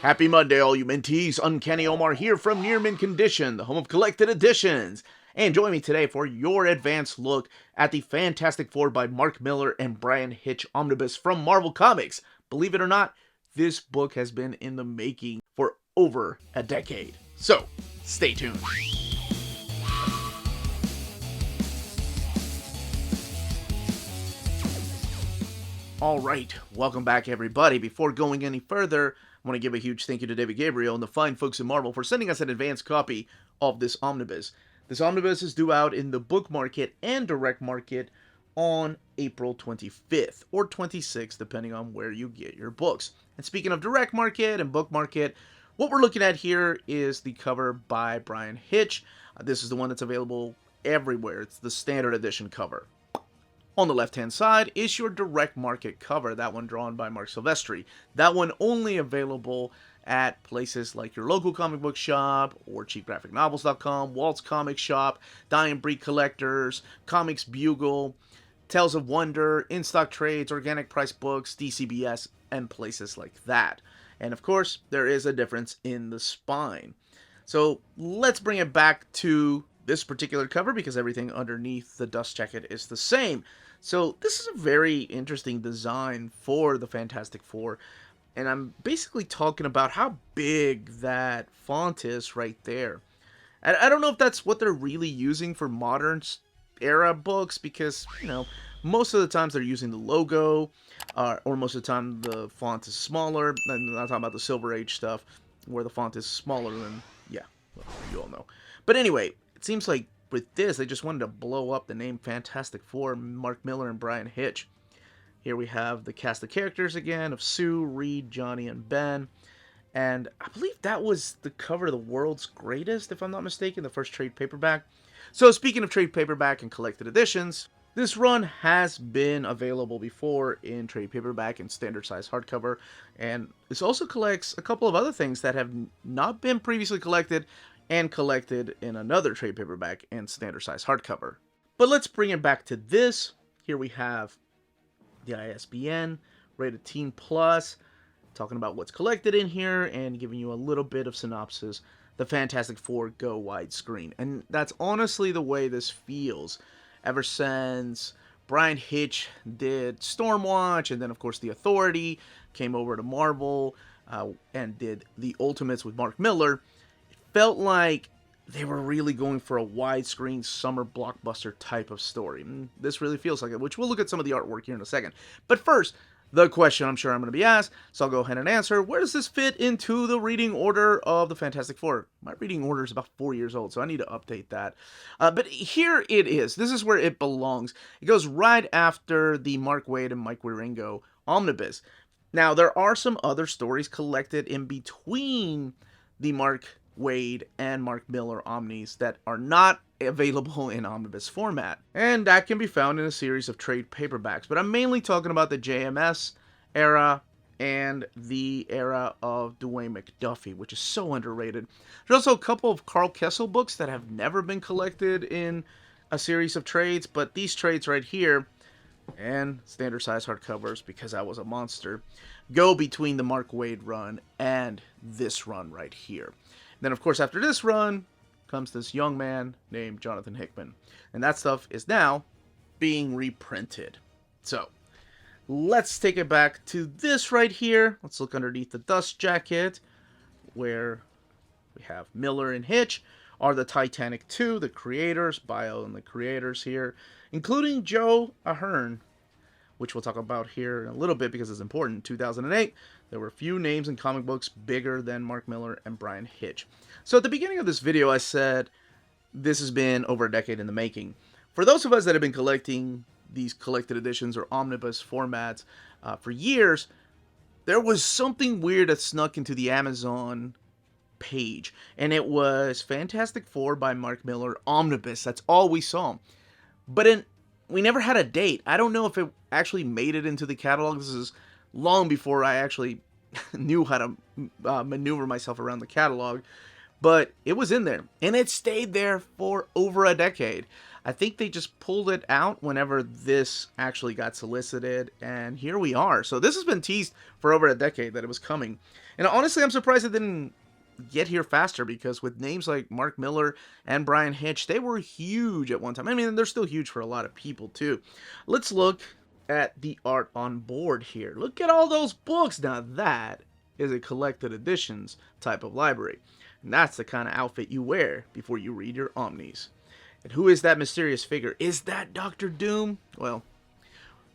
Happy Monday, all you mentees. Uncanny Omar here from Near Mint Condition, the home of collected editions. And join me today for your advanced look at the Fantastic Four by Mark Millar and Millar Hitch Omnibus from Marvel Comics. Believe it or not, this book has been in the making for over a decade. So, stay tuned. Alright, welcome back everybody. Before going any further, I want to give a huge thank you to David Gabriel and the fine folks in Marvel for sending us an advanced copy of this omnibus. This omnibus is due out in the book market and direct market on April 25th or 26th, depending on where you get your books. And speaking of direct market and book market, what we're looking at here is the cover by Millar Hitch. This is the one that's available everywhere. It's the standard edition cover. On the left-hand side is your direct market cover, that one drawn by Mark Silvestri. That one only available at places like your local comic book shop, or cheapgraphicnovels.com, Walt's Comic Shop, Dying Breed Collectors, Comics Bugle, Tales of Wonder, In-Stock Trades, Organic Price Books, DCBS, and places like that. And of course, there is a difference in the spine. So let's bring it back to this particular cover because everything underneath the dust jacket is the same. So this is a very interesting design for the Fantastic Four, and I'm basically talking about how big that font is right there. I don't know if that's what they're really using for modern era books because, you know, most of the times they're using the logo, or most of the time the font is smaller. I'm not talking about the Silver Age stuff where the font is smaller than, yeah, well, you all know. But anyway, it seems like with this, they just wanted to blow up the name Fantastic Four, Mark Millar and Millar Hitch. Here we have the cast of characters again of Sue, Reed, Johnny, and Ben. And I believe that was the cover of The World's Greatest, if I'm not mistaken, the first trade paperback. So speaking of trade paperback and collected editions, this run has been available before in trade paperback and standard size hardcover. And this also collects a couple of other things that have not been previously collected and collected in another trade paperback and standard size hardcover. But let's bring it back to this. Here we have the ISBN, rated Teen Plus, talking about what's collected in here and giving you a little bit of synopsis. The Fantastic Four go widescreen. And that's honestly the way this feels. Ever since Millar Hitch did Stormwatch, and then of course The Authority, came over to Marvel and did the Ultimates with Mark Millar, felt like they were really going for a widescreen summer blockbuster type of story. And this really feels like it, which we'll look at some of the artwork here in a second. But first, the question I'm sure I'm going to be asked, so I'll go ahead and answer. Where does this fit into the reading order of the Fantastic Four? My reading order is about 4 years old, so I need to update that. But here it is. This is where it belongs. It goes right after the Mark Waid and Mike Wieringo Omnibus. Now, there are some other stories collected in between the Mark Waid and Mark Millar Omnis that are not available in omnibus format, and that can be found in a series of trade paperbacks, but I'm mainly talking about the JMS era and the era of Dwayne McDuffie, which is so underrated. There's also a couple of Carl Kessel books that have never been collected in a series of trades, but these trades right here, and standard size hardcovers, because I was a monster, go between the Mark Waid run and this run right here. Then, of course, after this run comes this young man named Jonathan Hickman. And that stuff is now being reprinted. So, let's take it back to this right here. Let's look underneath the dust jacket, where we have Millar and Hitch are the Titanic 2, the creators, bio and the creators here, including Joe Ahern, which we'll talk about here in a little bit because it's important. In 2008, there were few names in comic books bigger than Mark Millar and Millar Hitch. So at the beginning of this video, I said this has been over a decade in the making. For those of us that have been collecting these collected editions or omnibus formats for years, there was something weird that snuck into the Amazon page, and it was Fantastic Four by Mark Millar Omnibus. That's all we saw. But we never had a date. I don't know if it actually made it into the catalog. This is long before I actually knew how to maneuver myself around the catalog. But it was in there, and it stayed there for over a decade. I think they just pulled it out whenever this actually got solicited, and here we are. So this has been teased for over a decade that it was coming. And honestly, I'm surprised it didn't get here faster, because with names like Mark Millar and Brian Hitch, they were huge at one time. I mean, they're still huge for a lot of people too. Let's look at the art on board here. Look at all those books. Now that is a collected editions type of library. And that's the kind of outfit you wear before you read your Omnis. And who is that mysterious figure? Is that Doctor Doom? Well,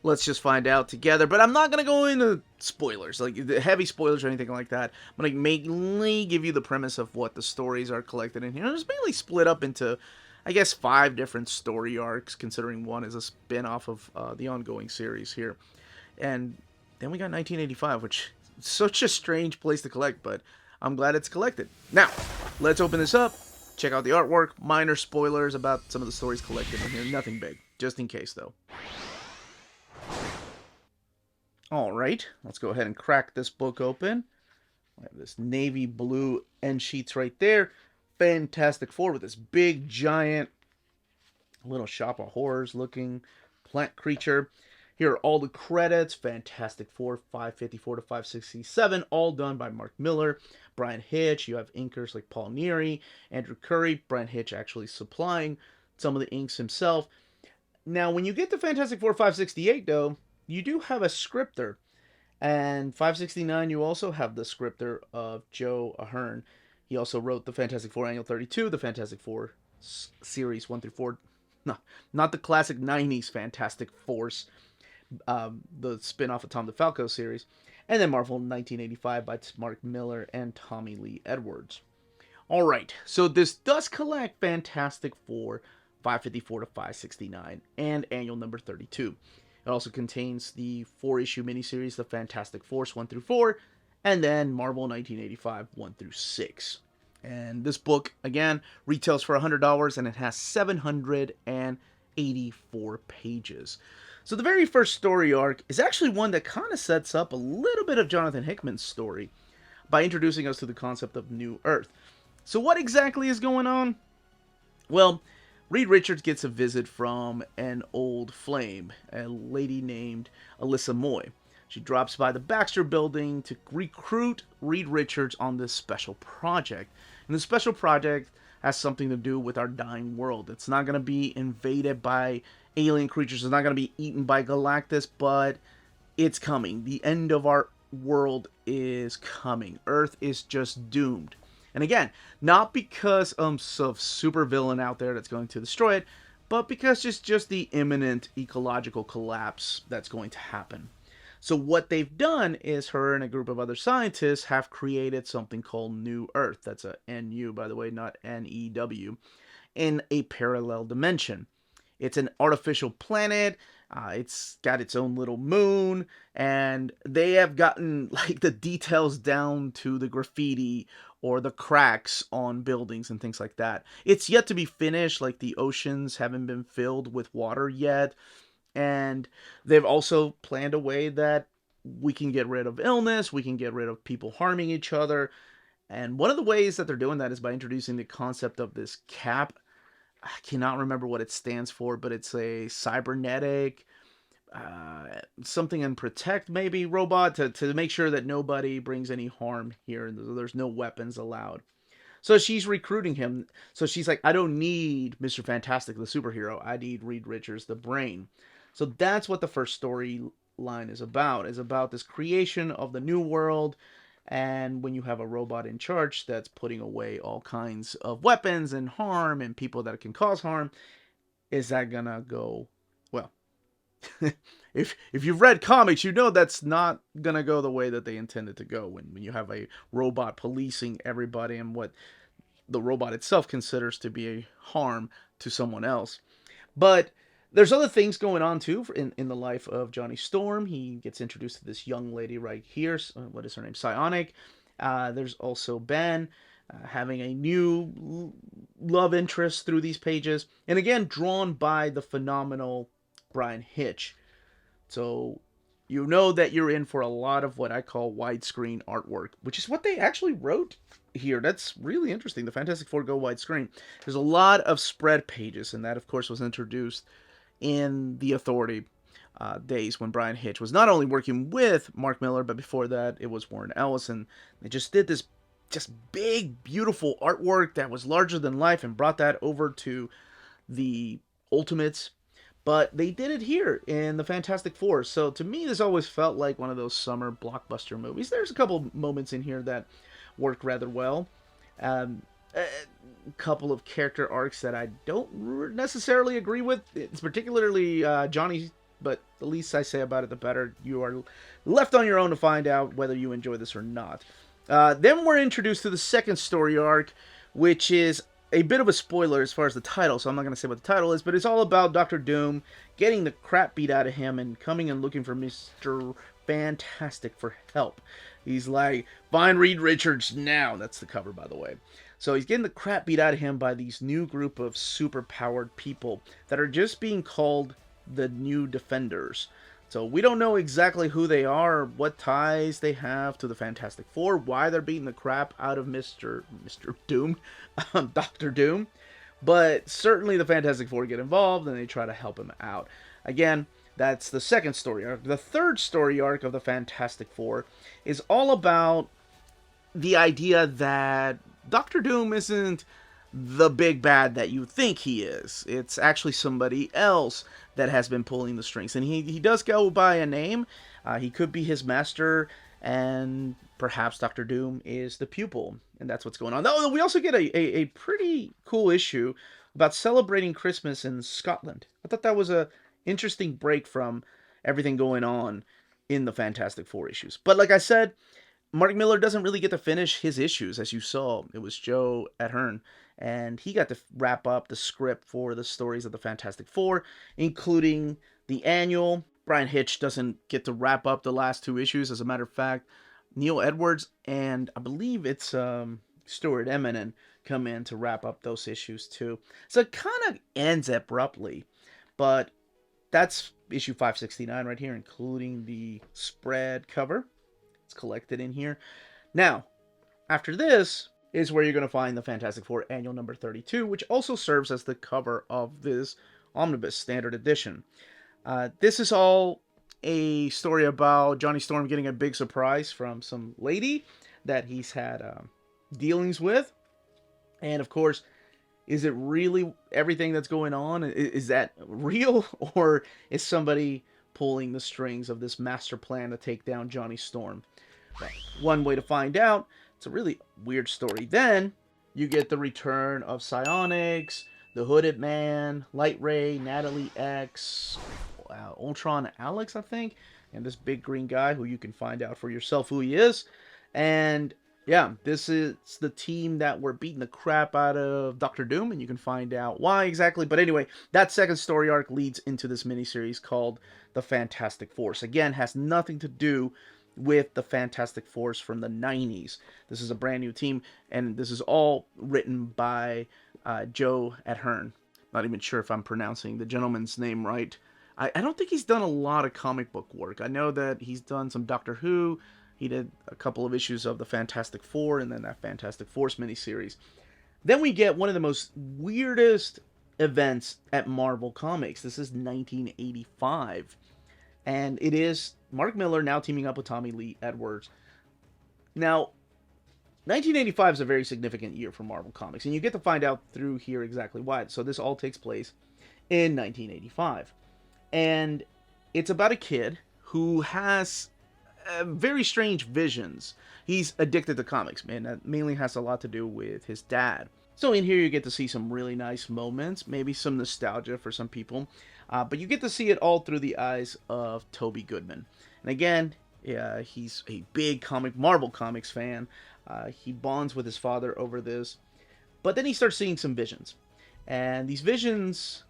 let's just find out together. But I'm not going to go into spoilers, like the heavy spoilers or anything like that. I'm going to mainly give you the premise of what the stories are collected in here. And it's mainly split up into, I guess, 5 different story arcs, considering one is a spin-off of the ongoing series here. And then we got 1985, which is such a strange place to collect, but I'm glad it's collected. Now, let's open this up. Check out the artwork. Minor spoilers about some of the stories collected in here. Nothing big. Just in case, though. Alright, let's go ahead and crack this book open. We have this navy blue end sheets right there. Fantastic Four with this big, giant, little shop of horrors looking plant creature. Here are all the credits. Fantastic Four, 554 to 567, all done by Mark Millar. Brian Hitch, you have inkers like Paul Neary, Andrew Curry. Brian Hitch actually supplying some of the inks himself. Now, when you get to Fantastic Four 568, though, you do have a scripter. And 569, you also have the scripter of Joe Ahern. He also wrote the Fantastic Four Annual 32, the Fantastic Four Series 1 through 4. No, not the classic 90s Fantastic Force, the spin-off of Tom DeFalco series. And then Marvel 1985 by Mark Millar and Tommy Lee Edwards. Alright, so this does collect Fantastic Four 554 to 569 and Annual number 32. It also contains the 4-issue miniseries, The Fantastic Force 1 through 4, and then Marvel 1985 1 through 6. And this book, again, retails for $100, and it has 784 pages. So the very first story arc is actually one that kind of sets up a little bit of Jonathan Hickman's story by introducing us to the concept of New Earth. So what exactly is going on? Well, Reed Richards gets a visit from an old flame, a lady named Alyssa Moy. She drops by the Baxter building to recruit Reed Richards on this special project. And the special project has something to do with our dying world. It's not going to be invaded by alien creatures. It's not going to be eaten by Galactus, but it's coming. The end of our world is coming. Earth is just doomed. And again, not because of some super villain out there that's going to destroy it, but because it's just the imminent ecological collapse that's going to happen. So what they've done is her and a group of other scientists have created something called New Earth. That's a NU, by the way, not NEW, in a parallel dimension. It's an artificial planet. It's got its own little moon, and they have gotten like the details down to the graffiti or the cracks on buildings and things like that. It's yet to be finished, like the oceans haven't been filled with water yet. And they've also planned a way that we can get rid of illness, we can get rid of people harming each other. And one of the ways that they're doing that is by introducing the concept of this cap. I cannot remember what it stands for, but it's a cybernetic, something in protect maybe, robot to make sure that nobody brings any harm here and there's no weapons allowed. So she's recruiting him. So she's like, I don't need Mr. Fantastic, the superhero. I need Reed Richards, the brain. So that's what the first storyline is about this creation of the new world. And when you have a robot in charge that's putting away all kinds of weapons and harm and people that can cause harm, is that gonna go well? if you've read comics, you know that's not gonna go the way that they intended to go when you have a robot policing everybody and what the robot itself considers to be a harm to someone else. But there's other things going on too in the life of Johnny Storm. He gets introduced to this young lady right here. What is her name? Psionic. There's also Ben having a new love interest through these pages. And again, drawn by the phenomenal Brian Hitch. So you know that you're in for a lot of what I call widescreen artwork, which is what they actually wrote here. That's really interesting. The Fantastic Four go widescreen. There's a lot of spread pages, and that, of course, was introduced in the Authority days when Brian Hitch was not only working with Mark Millar, but before that, it was Warren Ellis, and they just did this just big, beautiful artwork that was larger than life and brought that over to the Ultimates. But they did it here in the Fantastic Four. So to me, this always felt like one of those summer blockbuster movies. There's a couple moments in here that work rather well. A couple of character arcs that I don't necessarily agree with. It's particularly Johnny, but the least I say about it, the better. You are left on your own to find out whether you enjoy this or not. Then we're introduced to the second story arc, which is a bit of a spoiler as far as the title, so I'm not going to say what the title is, but it's all about Doctor Doom getting the crap beat out of him and coming and looking for Mr. Fantastic for help. He's like, find Reed Richards now. That's the cover, by the way. So he's getting the crap beat out of him by these new group of super-powered people that are just being called the New Defenders. So we don't know exactly who they are, what ties they have to the Fantastic Four, why they're beating the crap out of Mr. Doom, Doctor Doom. But certainly the Fantastic Four get involved and they try to help him out. Again, that's the second story arc. The third story arc of the Fantastic Four is all about the idea that Doctor Doom isn't the big bad that you think he is. It's actually somebody else that has been pulling the strings. And he does go by a name. He could be his master, and perhaps Doctor Doom is the pupil. And that's what's going on. Though we also get a pretty cool issue about celebrating Christmas in Scotland. I thought that was a interesting break from everything going on in the Fantastic Four issues. But like I said, Mark Millar doesn't really get to finish his issues, as you saw. It was Joe Ahern, and he got to wrap up the script for the stories of the Fantastic Four, including the annual. Brian Hitch doesn't get to wrap up the last two issues. As a matter of fact, Neil Edwards and I believe it's Stuart Eminem come in to wrap up those issues too. So it kind of ends abruptly, but that's issue 569 right here, including the spread cover. It's collected in here. Now, after this is where you're going to find the Fantastic Four Annual number 32, which also serves as the cover of this Omnibus Standard Edition. This is all a story about Johnny Storm getting a big surprise from some lady that he's had dealings with. And of course, is it really everything that's going on? Is that real? Or is somebody pulling the strings of this master plan to take down Johnny Storm? Well, one way to find out. It's a really weird story. Then you get the return of Psionics, the Hooded Man, Light Ray, Natalie X, Ultron Alex, I think, and this big green guy who you can find out for yourself who he is. And yeah, this is the team that were beating the crap out of Doctor Doom, and you can find out why exactly. But anyway, that second story arc leads into this miniseries called The Fantastic Force. Again, has nothing to do with the Fantastic Force from the 90s. This is a brand new team, and this is all written by Joe Ahern. Not even sure if I'm pronouncing the gentleman's name right. I don't think he's done a lot of comic book work. I know that he's done some Doctor Who. He did a couple of issues of the Fantastic Four and then that Fantastic Force miniseries. Then we get one of the most weirdest events at Marvel Comics. This is 1985. And it is Mark Millar now teaming up with Tommy Lee Edwards. Now, 1985 is a very significant year for Marvel Comics, and you get to find out through here exactly why. So this all takes place in 1985. And it's about a kid who has very strange visions. He's addicted to comics, man. That mainly has a lot to do with his dad. So in here you get to see some really nice moments, maybe some nostalgia for some people, but you get to see it all through the eyes of Toby Goodman. And again, yeah, he's a big Marvel Comics fan. He bonds with his father over this, but then he starts seeing some visions, and these visions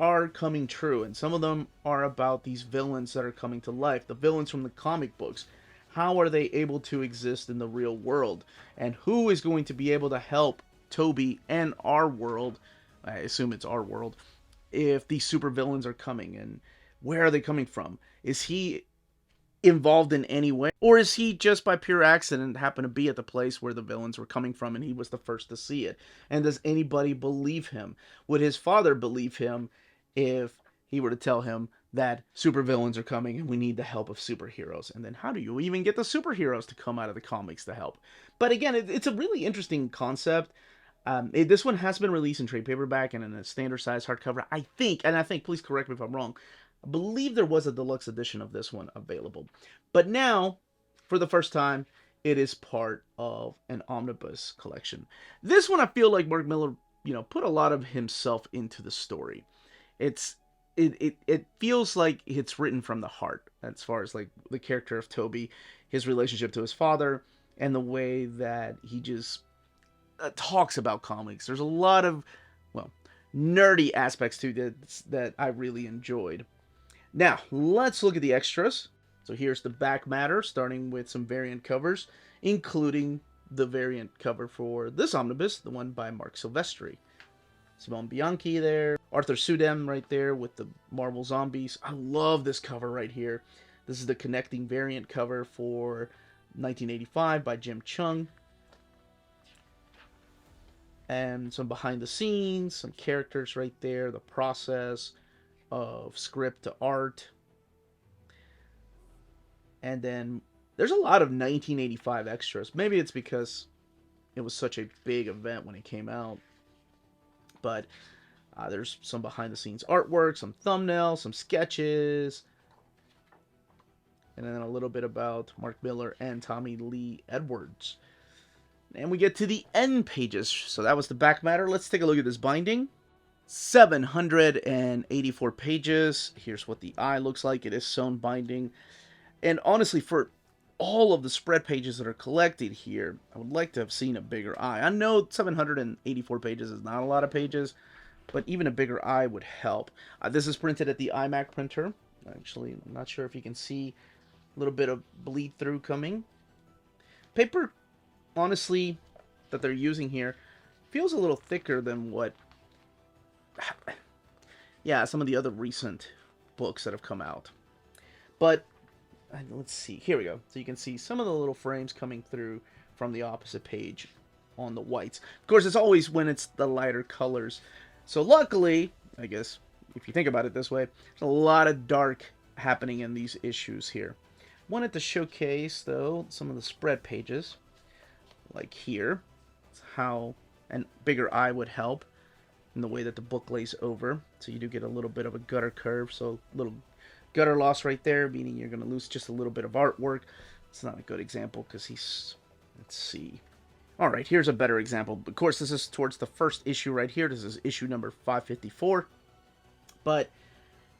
are coming true, and some of them are about these villains that are coming to life, the villains from the comic books. How are they able to exist in the real world, and who is going to be able to help Toby and our world, I assume it's our world, if these super villains are coming, and where are they coming from? Is he involved in any way? Or is he just by pure accident happened to be at the place where the villains were coming from and he was the first to see it? And does anybody believe him? Would his father believe him if he were to tell him that supervillains are coming and we need the help of superheroes? And then how do you even get the superheroes to come out of the comics to help? But again, it's a really interesting concept. This one has been released in trade paperback and in a standard size hardcover, I think, please correct me if I'm wrong, I believe there was a deluxe edition of this one available. But now, for the first time, it is part of an omnibus collection. This one, I feel like Mark Millar, put a lot of himself into the story. It feels like it's written from the heart, as far as like the character of Toby, his relationship to his father, and the way that he just talks about comics. There's a lot of, nerdy aspects to this that I really enjoyed. Now, let's look at the extras. So here's the back matter, starting with some variant covers, including the variant cover for this omnibus, the one by Mark Silvestri. Simone Bianchi there, Arthur Sudem right there with the Marvel Zombies. I love this cover right here. This is the connecting variant cover for 1985 by Jim Chung. And some behind the scenes, some characters right there, the process of script to art. And then there's a lot of 1985 extras. Maybe it's because it was such a big event when it came out. But there's some behind the scenes artwork, some thumbnails, some sketches. And then a little bit about Mark Millar and Tommy Lee Edwards. And we get to the end pages. So that was the back matter. Let's take a look at this binding. 784 pages. Here's what the eye looks like. It is sewn binding. And honestly, for all of the spread pages that are collected here, I would like to have seen a bigger eye. I know 784 pages is not a lot of pages, but even a bigger eye would help. This is printed at the iMac printer. Actually, I'm not sure if you can see a little bit of bleed through coming. Paper, honestly, that they're using here feels a little thicker than what some of the other recent books that have come out. But let's see, here we go. So you can see some of the little frames coming through from the opposite page on the whites. Of course, it's always when it's the lighter colors. So luckily, I guess, if you think about it this way, there's a lot of dark happening in these issues here. Wanted to showcase, though, some of the spread pages. Like here. It's how a bigger eye would help in the way that the book lays over. So you do get a little bit of a gutter curve. So a little gutter loss right there, meaning you're going to lose just a little bit of artwork. It's not a good example because he's... Let's see. Alright, here's a better example. Of course, this is towards the first issue right here. This is issue number 554. But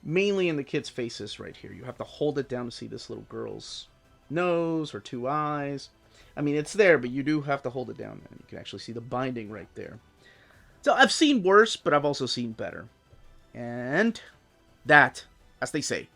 mainly in the kids' faces right here. You have to hold it down to see this little girl's nose or two eyes. I mean, it's there, but you do have to hold it down. And you can actually see the binding right there. So I've seen worse, but I've also seen better. And that, as they say,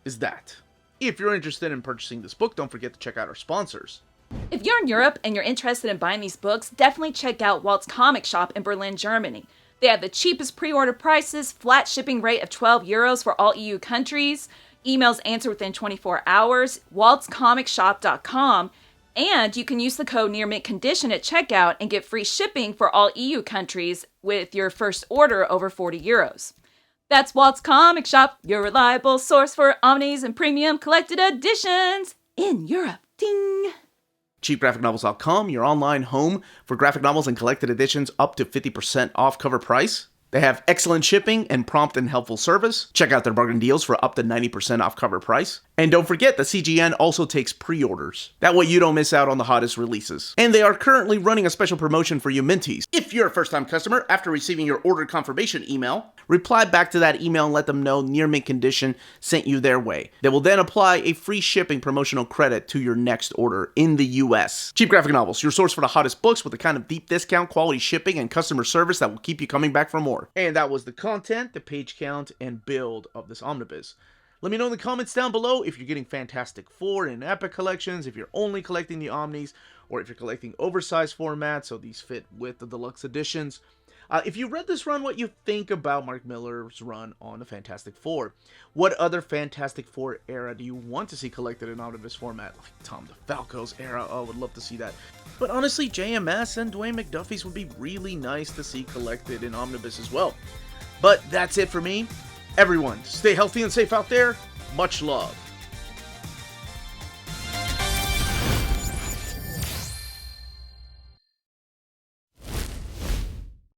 is that. If you're interested in purchasing this book, don't forget to check out our sponsors. If you're in Europe and you're interested in buying these books, definitely check out Walt's Comic Shop in Berlin, Germany. They have the cheapest pre-order prices, flat shipping rate of €12 for all EU countries, emails answered within 24 hours, waltscomicshop.com, and you can use the code nearmintcon at checkout and get free shipping for all EU countries with your first order over €40. That's Walt's Comic Shop, your reliable source for omnis and premium collected editions in Europe. Ding! CheapGraphicNovels.com, your online home for graphic novels and collected editions up to 50% off cover price. They have excellent shipping and prompt and helpful service. Check out their bargain deals for up to 90% off cover price. And don't forget that CGN also takes pre-orders. That way you don't miss out on the hottest releases. And they are currently running a special promotion for you Minties. If you're a first-time customer, after receiving your order confirmation email, reply back to that email and let them know Near Mint Condition sent you their way. They will then apply a free shipping promotional credit to your next order in the US. Cheap Graphic Novels, your source for the hottest books with the kind of deep discount, quality shipping, and customer service that will keep you coming back for more. And that was the content, the page count, and build of this omnibus. Let me know in the comments down below if you're getting Fantastic Four and Epic collections, if you're only collecting the Omnis, or if you're collecting oversized formats, so these fit with the deluxe editions. If you read this run, what you think about Mark Millar's run on the Fantastic Four. What other Fantastic Four era do you want to see collected in omnibus format? Like Tom DeFalco's era, oh, I would love to see that. But honestly, JMS and Dwayne McDuffie's would be really nice to see collected in omnibus as well. But that's it for me. Everyone, stay healthy and safe out there. Much love.